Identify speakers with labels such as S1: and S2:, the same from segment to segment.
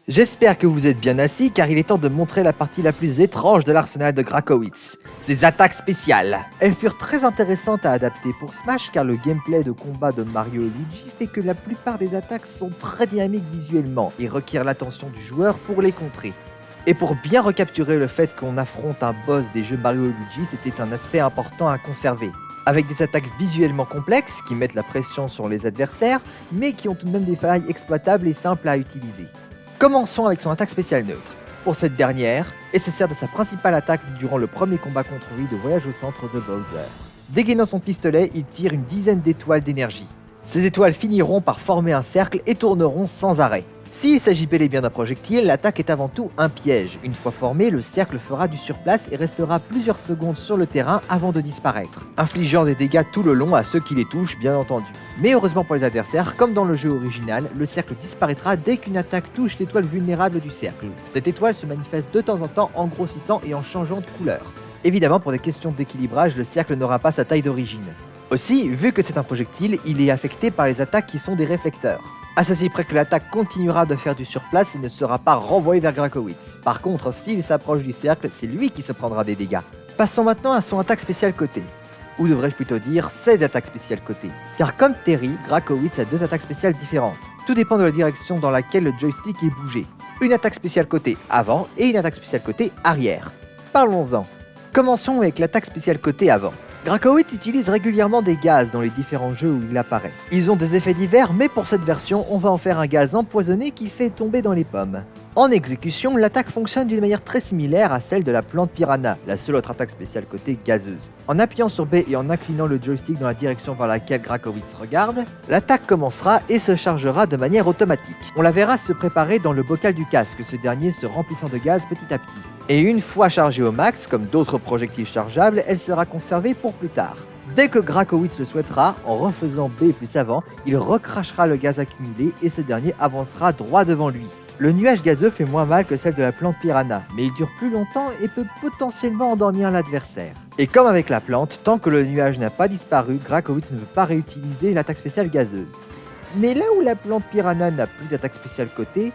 S1: J'espère que vous êtes bien assis car il est temps de montrer la partie la plus étrange de l'arsenal de Grakowitz, ses attaques spéciales. Elles furent très intéressantes à adapter pour Smash car le gameplay de combat de Mario et Luigi fait que la plupart des attaques sont très dynamiques visuellement et requièrent l'attention du joueur pour les contrer. Et pour bien recapturer le fait qu'on affronte un boss des jeux Mario et Luigi, c'était un aspect important à conserver. Avec des attaques visuellement complexes qui mettent la pression sur les adversaires, mais qui ont tout de même des failles exploitables et simples à utiliser. Commençons avec son attaque spéciale neutre. Pour cette dernière, elle se sert de sa principale attaque durant le premier combat contre lui de Voyage au centre de Bowser. Dégainant son pistolet, il tire une dizaine d'étoiles d'énergie. Ces étoiles finiront par former un cercle et tourneront sans arrêt. S'il s'agit bel et bien d'un projectile, l'attaque est avant tout un piège. Une fois formé, le cercle fera du surplace et restera plusieurs secondes sur le terrain avant de disparaître, infligeant des dégâts tout le long à ceux qui les touchent bien entendu. Mais heureusement pour les adversaires, comme dans le jeu original, le cercle disparaîtra dès qu'une attaque touche l'étoile vulnérable du cercle. Cette étoile se manifeste de temps en temps en grossissant et en changeant de couleur. Évidemment, pour des questions d'équilibrage, le cercle n'aura pas sa taille d'origine. Aussi, vu que c'est un projectile, il est affecté par les attaques qui sont des réflecteurs. À ceci près que l'attaque continuera de faire du surplace et ne sera pas renvoyée vers Grakowitz. Par contre, s'il s'approche du cercle, c'est lui qui se prendra des dégâts. Passons maintenant à son attaque spéciale côté. Ou devrais-je plutôt dire ses attaques spéciales côté. Car comme Terry, Grakowitz a deux attaques spéciales différentes. Tout dépend de la direction dans laquelle le joystick est bougé. Une attaque spéciale côté avant et une attaque spéciale côté arrière. Parlons-en. Commençons avec l'attaque spéciale côté avant. Grakowitz utilise régulièrement des gaz dans les différents jeux où il apparaît. Ils ont des effets divers, mais pour cette version, on va en faire un gaz empoisonné qui fait tomber dans les pommes. En exécution, l'attaque fonctionne d'une manière très similaire à celle de la plante piranha, la seule autre attaque spéciale côté gazeuse. En appuyant sur B et en inclinant le joystick dans la direction vers laquelle Grakowitz regarde, l'attaque commencera et se chargera de manière automatique. On la verra se préparer dans le bocal du casque, ce dernier se remplissant de gaz petit à petit. Et une fois chargée au max, comme d'autres projectiles chargeables, elle sera conservée pour plus tard. Dès que Grakowitz le souhaitera, en refaisant B plus avant, il recrachera le gaz accumulé et ce dernier avancera droit devant lui. Le nuage gazeux fait moins mal que celle de la plante piranha, mais il dure plus longtemps et peut potentiellement endormir l'adversaire. Et comme avec la plante, tant que le nuage n'a pas disparu, Grakowitz ne peut pas réutiliser l'attaque spéciale gazeuse. Mais là où la plante piranha n'a plus d'attaque spéciale côté,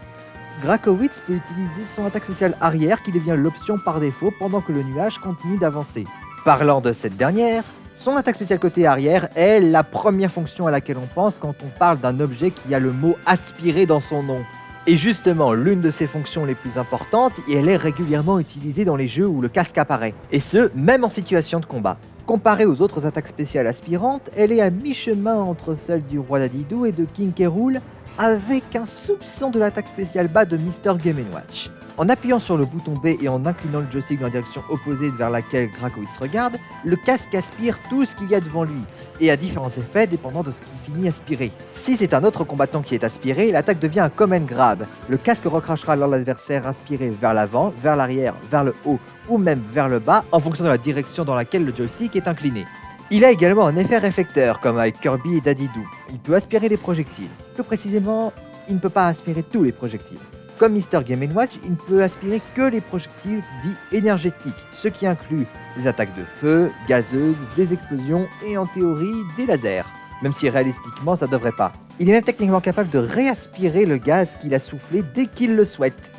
S1: Grakowitz peut utiliser son attaque spéciale arrière qui devient l'option par défaut pendant que le nuage continue d'avancer. Parlant de cette dernière, son attaque spéciale côté arrière est la première fonction à laquelle on pense quand on parle d'un objet qui a le mot aspiré dans son nom. Et justement, l'une de ses fonctions les plus importantes, et elle est régulièrement utilisée dans les jeux où le casque apparaît, et ce, même en situation de combat. Comparée aux autres attaques spéciales aspirantes, elle est à mi-chemin entre celle du roi Dadidou et de King K. Rool, avec un soupçon de l'attaque spéciale bas de Mr. Game & Watch. En appuyant sur le bouton B et en inclinant le joystick dans la direction opposée vers laquelle Grakowitz regarde, le casque aspire tout ce qu'il y a devant lui, et a différents effets dépendant de ce qui finit aspiré. Si c'est un autre combattant qui est aspiré, l'attaque devient un command grab. Le casque recrachera alors l'adversaire aspiré vers l'avant, vers l'arrière, vers le haut ou même vers le bas en fonction de la direction dans laquelle le joystick est incliné. Il a également un effet réflecteur comme avec Kirby et Dadidou. Il peut aspirer des projectiles. Plus précisément, il ne peut pas aspirer tous les projectiles. Comme Mr. Game & Watch, il ne peut aspirer que les projectiles dits énergétiques, ce qui inclut des attaques de feu, gazeuses, des explosions et en théorie des lasers, même si réalistiquement ça devrait pas. Il est même techniquement capable de réaspirer le gaz qu'il a soufflé dès qu'il le souhaite.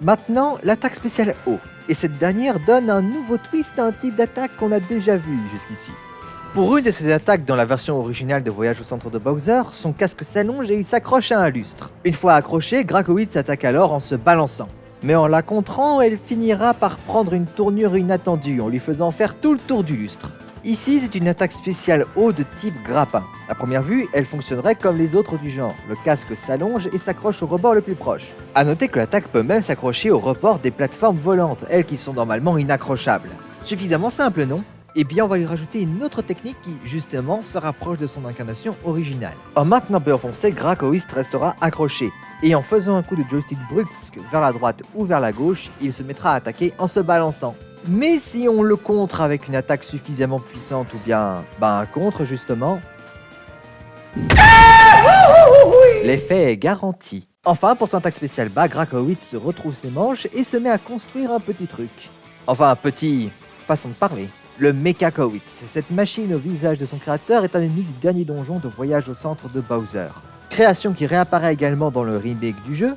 S1: Maintenant, l'attaque spéciale O, et cette dernière donne un nouveau twist à un type d'attaque qu'on a déjà vu jusqu'ici. Pour une de ses attaques dans la version originale de Voyage au centre de Bowser, son casque s'allonge et il s'accroche à un lustre. Une fois accroché, Grakowitz attaque alors en se balançant. Mais en la contrant, elle finira par prendre une tournure inattendue en lui faisant faire tout le tour du lustre. Ici, c'est une attaque spéciale haut de type grappin. À première vue, elle fonctionnerait comme les autres du genre. Le casque s'allonge et s'accroche au rebord le plus proche. A noter que l'attaque peut même s'accrocher au rebord des plateformes volantes, elles qui sont normalement inaccrochables. Suffisamment simple, non ? Eh bien, on va lui rajouter une autre technique qui, justement, se rapproche de son incarnation originale. En maintenant B enfoncé, Grakowitz restera accroché, et en faisant un coup de joystick brusque vers la droite ou vers la gauche, il se mettra à attaquer en se balançant. Mais si on le contre avec une attaque suffisamment puissante ou bien, un contre justement, l'effet est garanti. Enfin, pour son attaque spéciale bas, Grakowitz se retrousse les manches et se met à construire un petit truc. Enfin, un petit... façon de parler. Le Mechakowitz. Cette machine au visage de son créateur est un ennemi du dernier donjon de Voyage au centre de Bowser. Création qui réapparaît également dans le remake du jeu,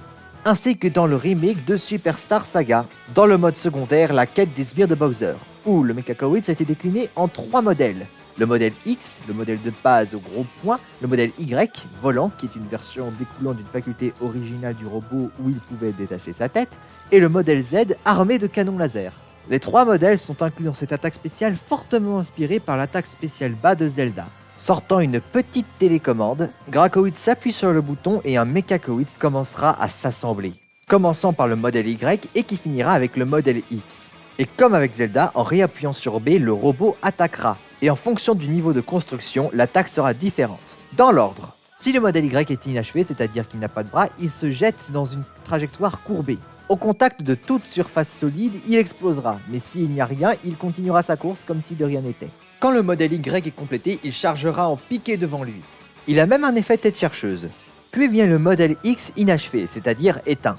S1: ainsi que dans le remake de Superstar Saga, dans le mode secondaire La quête des sbires de Bowser, où le Mecha Kowitz a été décliné en 3 modèles. Le modèle X, le modèle de base au gros point, le modèle Y, volant, qui est une version découlant d'une faculté originale du robot où il pouvait détacher sa tête, et le modèle Z, armé de canons laser. Les 3 modèles sont inclus dans cette attaque spéciale fortement inspirée par l'attaque spéciale bas de Zelda. Sortant une petite télécommande, Grakowitz s'appuie sur le bouton et un Mecha Kowitz commencera à s'assembler, commençant par le modèle Y et qui finira avec le modèle X. Et comme avec Zelda, en réappuyant sur B, le robot attaquera. Et en fonction du niveau de construction, l'attaque sera différente. Dans l'ordre, si le modèle Y est inachevé, c'est-à-dire qu'il n'a pas de bras, il se jette dans une trajectoire courbée. Au contact de toute surface solide, il explosera, mais s'il n'y a rien, il continuera sa course comme si de rien n'était. Quand le modèle Y est complété, il chargera en piqué devant lui. Il a même un effet tête chercheuse. Puis vient le modèle X inachevé, c'est-à-dire éteint.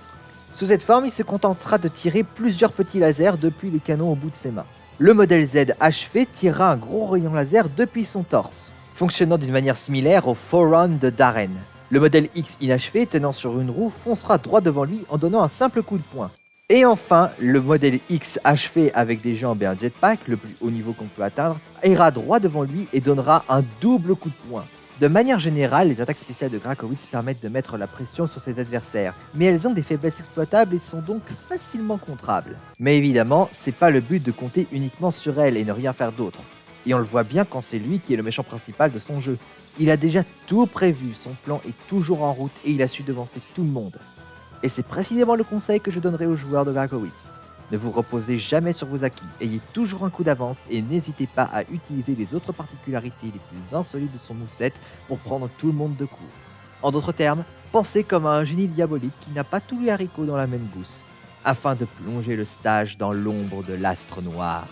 S1: Sous cette forme, il se contentera de tirer plusieurs petits lasers depuis les canons au bout de ses mains. Le modèle Z achevé tirera un gros rayon laser depuis son torse, fonctionnant d'une manière similaire au Forerun de Darren. Le modèle X inachevé, tenant sur une roue, foncera droit devant lui en donnant un simple coup de poing. Et enfin, le modèle X achevé avec des jambes et un jetpack, le plus haut niveau qu'on peut atteindre, ira droit devant lui et donnera un double coup de poing. De manière générale, les attaques spéciales de Grakowitz permettent de mettre la pression sur ses adversaires, mais elles ont des faiblesses exploitables et sont donc facilement contrables. Mais évidemment, c'est pas le but de compter uniquement sur elles et ne rien faire d'autre. Et on le voit bien quand c'est lui qui est le méchant principal de son jeu. Il a déjà tout prévu, son plan est toujours en route et il a su devancer tout le monde. Et c'est précisément le conseil que je donnerai aux joueurs de Grakowitz. Ne vous reposez jamais sur vos acquis, ayez toujours un coup d'avance et n'hésitez pas à utiliser les autres particularités les plus insolites de son moveset pour prendre tout le monde de court. En d'autres termes, pensez comme à un génie diabolique qui n'a pas tous les haricots dans la même gousse, afin de plonger le stage dans l'ombre de l'astre noir.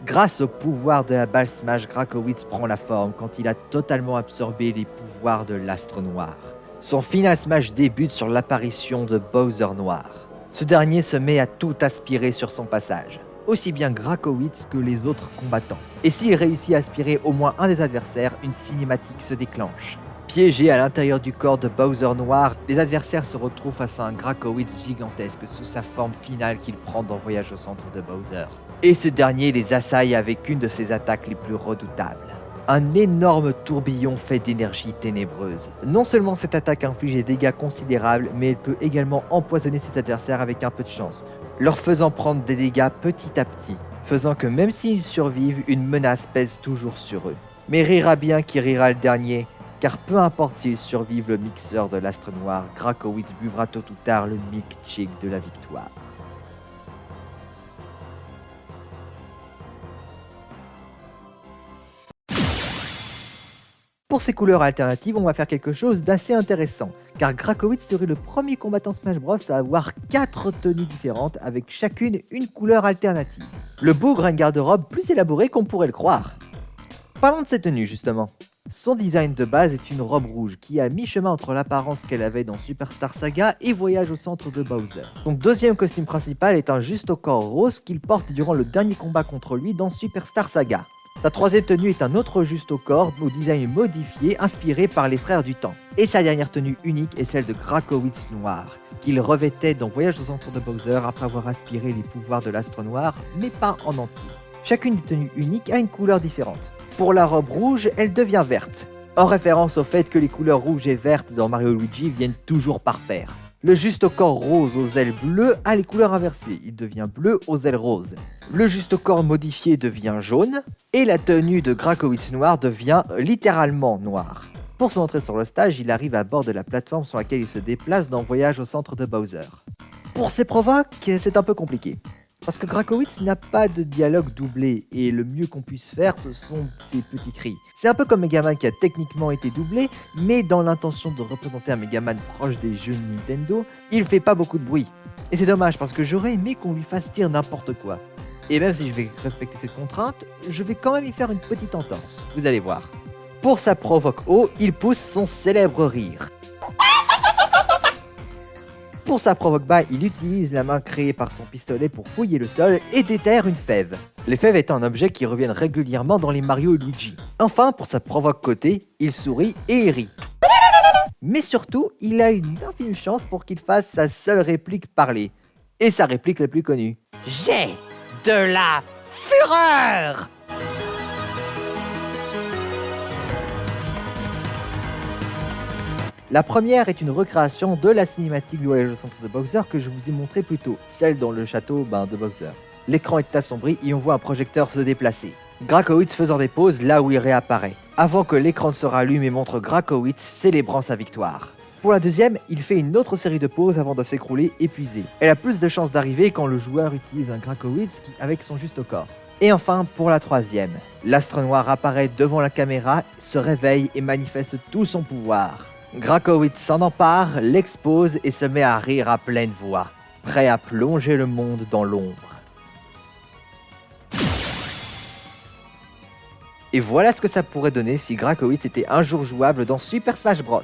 S1: Grâce au pouvoir de la balle Smash, Grakowitz prend la forme quand il a totalement absorbé les pouvoirs de l'astre noir. Son final Smash débute sur l'apparition de Bowser Noir. Ce dernier se met à tout aspirer sur son passage, aussi bien Grakowitz que les autres combattants. Et s'il réussit à aspirer au moins un des adversaires, une cinématique se déclenche. Piégés à l'intérieur du corps de Bowser Noir, les adversaires se retrouvent face à un Grakowitz gigantesque sous sa forme finale qu'il prend dans Voyage au centre de Bowser. Et ce dernier les assaille avec une de ses attaques les plus redoutables. Un énorme tourbillon fait d'énergie ténébreuse. Non seulement cette attaque inflige des dégâts considérables, mais elle peut également empoisonner ses adversaires avec un peu de chance, leur faisant prendre des dégâts petit à petit, faisant que même s'ils survivent, une menace pèse toujours sur eux. Mais rira bien qui rira le dernier, car peu importe s'ils survivent le mixeur de l'astre noir, Grakowitz buvra tôt ou tard le milkshake de la victoire. Pour ces couleurs alternatives, on va faire quelque chose d'assez intéressant, car Grakowitz serait le premier combattant Smash Bros à avoir 4 tenues différentes avec chacune une couleur alternative. Le bougre a une garde-robe plus élaborée qu'on pourrait le croire. Parlons de ses tenues justement. Son design de base est une robe rouge qui est à mi-chemin entre l'apparence qu'elle avait dans Superstar Saga et Voyage au centre de Bowser. Son deuxième costume principal est un juste au corps rose qu'il porte durant le dernier combat contre lui dans Superstar Saga. Sa troisième tenue est un autre juste au corps au design modifié inspiré par les Frères du Temps. Et sa dernière tenue unique est celle de Grakowitz Noir, qu'il revêtait dans Voyage au centre de Bowser après avoir aspiré les pouvoirs de l'astre noir, mais pas en entier. Chacune des tenues uniques a une couleur différente. Pour la robe rouge, elle devient verte, en référence au fait que les couleurs rouges et vertes dans Mario et Luigi viennent toujours par paire. Le juste au corps rose aux ailes bleues a les couleurs inversées, il devient bleu aux ailes roses. Le juste au corps modifié devient jaune, et la tenue de Grakowitz Noir devient littéralement noire. Pour son entrée sur le stage, il arrive à bord de la plateforme sur laquelle il se déplace dans Voyage au centre de Bowser. Pour ses provoques, c'est un peu compliqué. Parce que Grakowitz n'a pas de dialogue doublé, et le mieux qu'on puisse faire, ce sont ses petits cris. C'est un peu comme Megaman qui a techniquement été doublé, mais dans l'intention de représenter un Megaman proche des jeux Nintendo, il fait pas beaucoup de bruit. Et c'est dommage parce que j'aurais aimé qu'on lui fasse dire n'importe quoi. Et même si je vais respecter cette contrainte, je vais quand même y faire une petite entorse, vous allez voir. Pour sa provoque haut, il pousse son célèbre rire. Pour sa provoque bas, il utilise la main créée par son pistolet pour fouiller le sol et déterre une fève. Les fèves étant un objet qui reviennent régulièrement dans les Mario et Luigi. Enfin, pour sa provoque côté, il sourit et il rit. Mais surtout, il a une infime chance pour qu'il fasse sa seule réplique parlée. Et sa réplique la plus connue. J'ai de la fureur! La première est une recréation de la cinématique du voyage au centre de Bowser que je vous ai montré plus tôt, celle dans le château de Bowser. L'écran est assombri et on voit un projecteur se déplacer. Grakowitz faisant des pauses là où il réapparaît, avant que l'écran ne se rallume et montre Grakowitz célébrant sa victoire. Pour la deuxième, il fait une autre série de pauses avant de s'écrouler épuisé. Elle a plus de chances d'arriver quand le joueur utilise un Grakowitz avec son juste corps. Et enfin, pour la troisième, l'astre noir apparaît devant la caméra, se réveille et manifeste tout son pouvoir. Grakowitz s'en empare, l'expose et se met à rire à pleine voix, prêt à plonger le monde dans l'ombre. Et voilà ce que ça pourrait donner si Grakowitz était un jour jouable dans Super Smash Bros.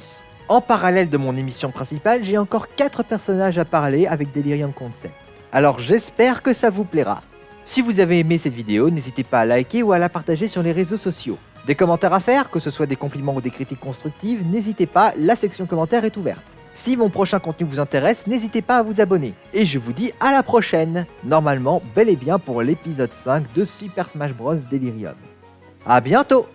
S1: En parallèle de mon émission principale, j'ai encore 4 personnages à parler avec Delirium Concept. Alors j'espère que ça vous plaira. Si vous avez aimé cette vidéo, n'hésitez pas à liker ou à la partager sur les réseaux sociaux. Des commentaires à faire, que ce soit des compliments ou des critiques constructives, n'hésitez pas, la section commentaires est ouverte. Si mon prochain contenu vous intéresse, n'hésitez pas à vous abonner. Et je vous dis à la prochaine, normalement bel et bien pour l'épisode 5 de Super Smash Bros Delirium. A bientôt!